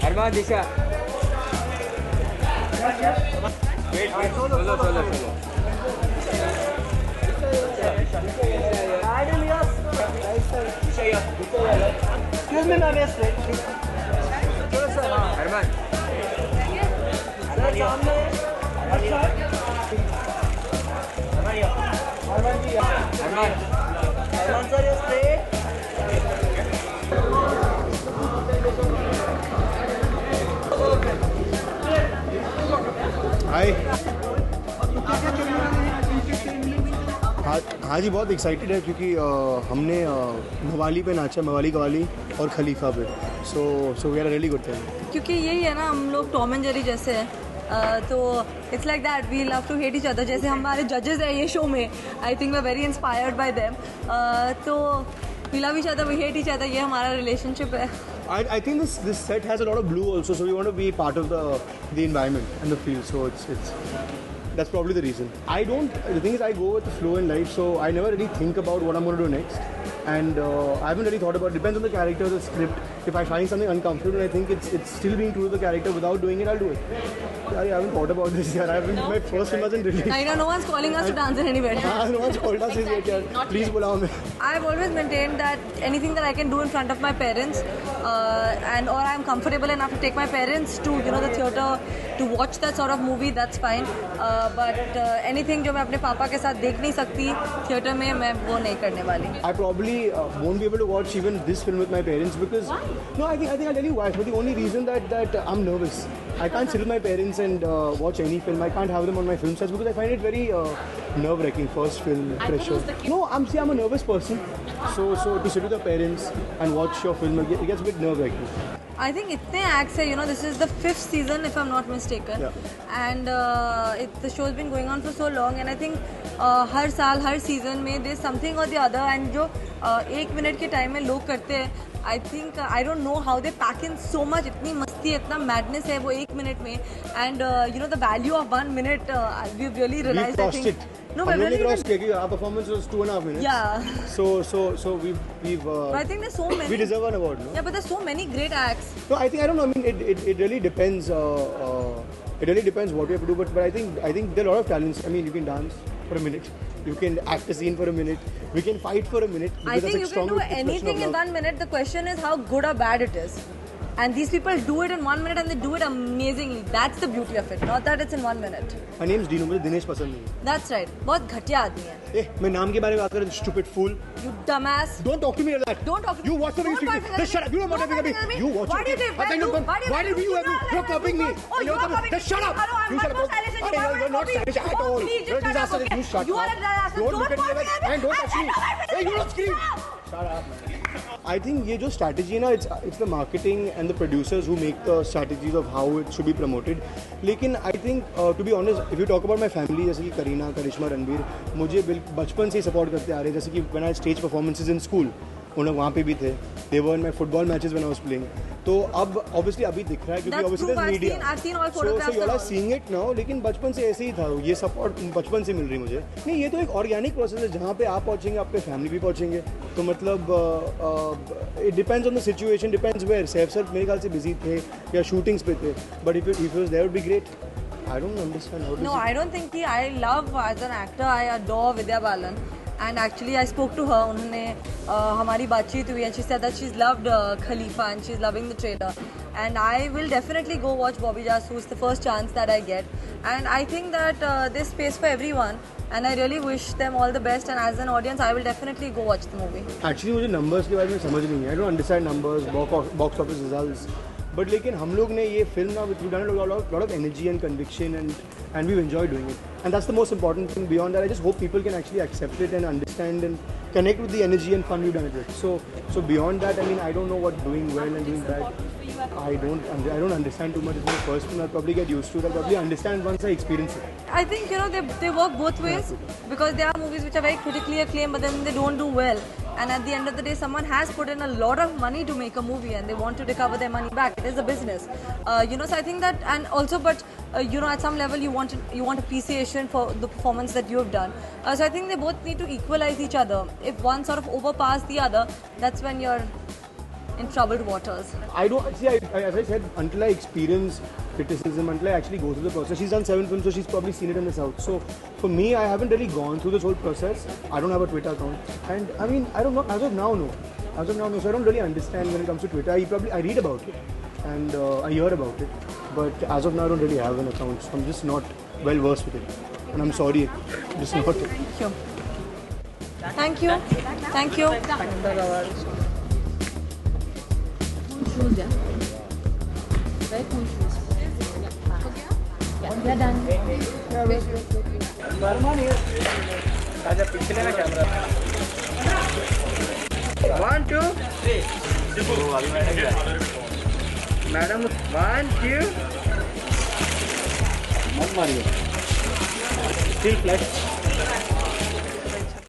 अरमान दिशा चलो Excuse me, ma'am, yes, right? अरमान sir सामने अच्छा अरमान सर, yes, straight. हाय। हाँ जी, बहुत एक्साइटेड है क्योंकि हमने मवाली पे नाचा, मवाली कवाली और खलीफा पे, so we are really good time. क्योंकि यही है ना, हम लोग टॉम एंड जेरी जैसे हैं, तो it's like that we love to hate each other. जैसे हमारे जजेस हैं ये शो में, I think we are very inspired by them, तो we love each other, we hate each other, ये हमारा रिलेशनशिप है। I think this set has a lot of blue also, so we want to be part of the environment and the feel. So it's that's probably the reason. The thing is, I go with the flow in life, so I never really think about what I'm going to do next. And I haven't really thought about it. Depends on the character, the script. If I find something uncomfortable and I think it's still being true to the character without doing it, I'll do it. I haven't thought about this yet. My first film wasn't released. I know no one's calling us to dance anywhere. No one's called us yet. Please bulao me. I've always maintained that anything that I can do in front of my parents, or I'm comfortable enough to take my parents to the theater to watch that sort of movie, that's fine. But anything जो मैं अपने पापा के साथ देख नहीं सकती theatre में, मैं वो नहीं करने वाली। I probably won't be able to watch even this film with my parents because no, I think I'll tell you why. But the only reason that I'm nervous. I can't sit with my parents and watch any film. I can't have them on my film sets because I find it very nerve-wracking. First film, pressure. No, I'm a nervous person. So to sit with your parents and watch your film, it gets a bit nerve-wracking. I think इतने acts है, this is the 5th season if I'm not mistaken. Yeah. And the show's been going on for so long, and I think हर साल हर season में there's something or the other, and जो 1 minute के time में लोग करते हैं, I think I don't know how they pack in so much, इतनी मस्ती, इतना madness है वो 1 मिनट में, and the value of 1 minute we've really realized. We crossed it. No, but really crossed it. Our performance was 2.5 minutes. Yeah. So we've. But I think there's so many. We deserve an award, no? Yeah, but there's so many great acts. No, I don't know. I mean, it really depends. It really depends what we have to do. But I think there are a lot of talents. I mean, you can dance for a minute. You can act a scene for a minute. We can fight for a minute. I think you can do anything in 1 minute. The question is how good or bad it is. And these people do it in 1 minute and they do it amazingly. That's the beauty of it. Not that it's in 1 minute. My name's Dino. मुझे दिनेश पसंद नहीं है. That's right. बहुत घटिया आदमी है. मैं नाम के बारे में बात कर रहा हूँ. Stupid fool. You dumbass. Don't talk to me like that. Don't talk to me. You watch the video. Just shut up. You don't want to be. You watch it. Why did you have me? You're copying me. Oh, you're copying me. Just shut up. You shut up. You're not stylish at all. You're a disaster. You shut up. You are a disaster. Don't look at me like that. And don't touch me. Hey, you don't scream. Shut up. I think ये जो strategy है ना, it's the marketing and the producers who make the strategies of how it should be promoted. लेकिन I think to be honest, if you talk about my family, जैसे कि करीना, करिश्मा, रणबीर, मुझे बचपन से ही support करते आ रहे हैं. जैसे कि when I had stage performances in school, उन लोग वहाँ पे भी थे. They were in my football matches when I was playing. तो अब obviously अभी दिख रहा है क्योंकि obviously there's media. I've seen all photographs. So you are seeing it now. लेकिन बचपन से ऐसे ही था. ये support बचपन से मिल रही मुझे. नहीं, ये तो एक organic process है. जहाँ पे आप पहुँचेंगे, आपके family भी पहुँचेंगे. तो मतलब it depends on the situation, depends where. Saif sir मेरे ख्याल से busy थे या shootings पे थे. But if it was there, would be great. I don't understand how. No, I don't think I love as an actor. I adore Vidya Balan. And actually, I spoke to her. उन्होंने हमारी बातचीत हुई and she said that she's loved Khalifa and she's loving the trailer. And I will definitely go watch Bobby Jasu. It's the first chance that I get. And I think that there's space for everyone. And I really wish them all the best. And as an audience, I will definitely go watch the movie. Actually, मुझे numbers के बारे में समझ नहीं है. I don't understand numbers, box office results. But लेकिन हम लोग ने ये film ना, we've done a lot of energy and conviction and we've enjoyed doing it. And that's the most important thing. Beyond that, I just hope people can actually accept it and understand and connect with the energy and fun we've done it with. So beyond that, I mean, I don't know what doing well and doing bad. I don't understand too much. It's my first film. I'll probably get used to it. I'll probably understand once I experience it. I think they work both ways because there are movies which are very critically acclaimed but then they don't do well. And at the end of the day, someone has put in a lot of money to make a movie and they want to recover their money back. It is a business. So I think that, and also, but at some level you want appreciation for the performance that you have done. So I think they both need to equalize each other. If one sort of overpass the other, that's when you're in troubled waters. I don't see. As I said, until I experience criticism, until I actually go through the process. She's done 7 films, so she's probably seen it in the South. So for me, I haven't really gone through this whole process. I don't have a Twitter account, and I mean, I don't know. As of now, no. As of now, no. So I don't really understand when it comes to Twitter. I read about it, and I hear about it, but as of now, I don't really have an account. So I'm just not well versed with it, and I'm sorry, just not. Thank you. Thank you. Shoes, yeah. Very cool shoes. Yeah, we are done. आजा पीछे लेना camera 1 2 madam 1 2 मत मारिए still flash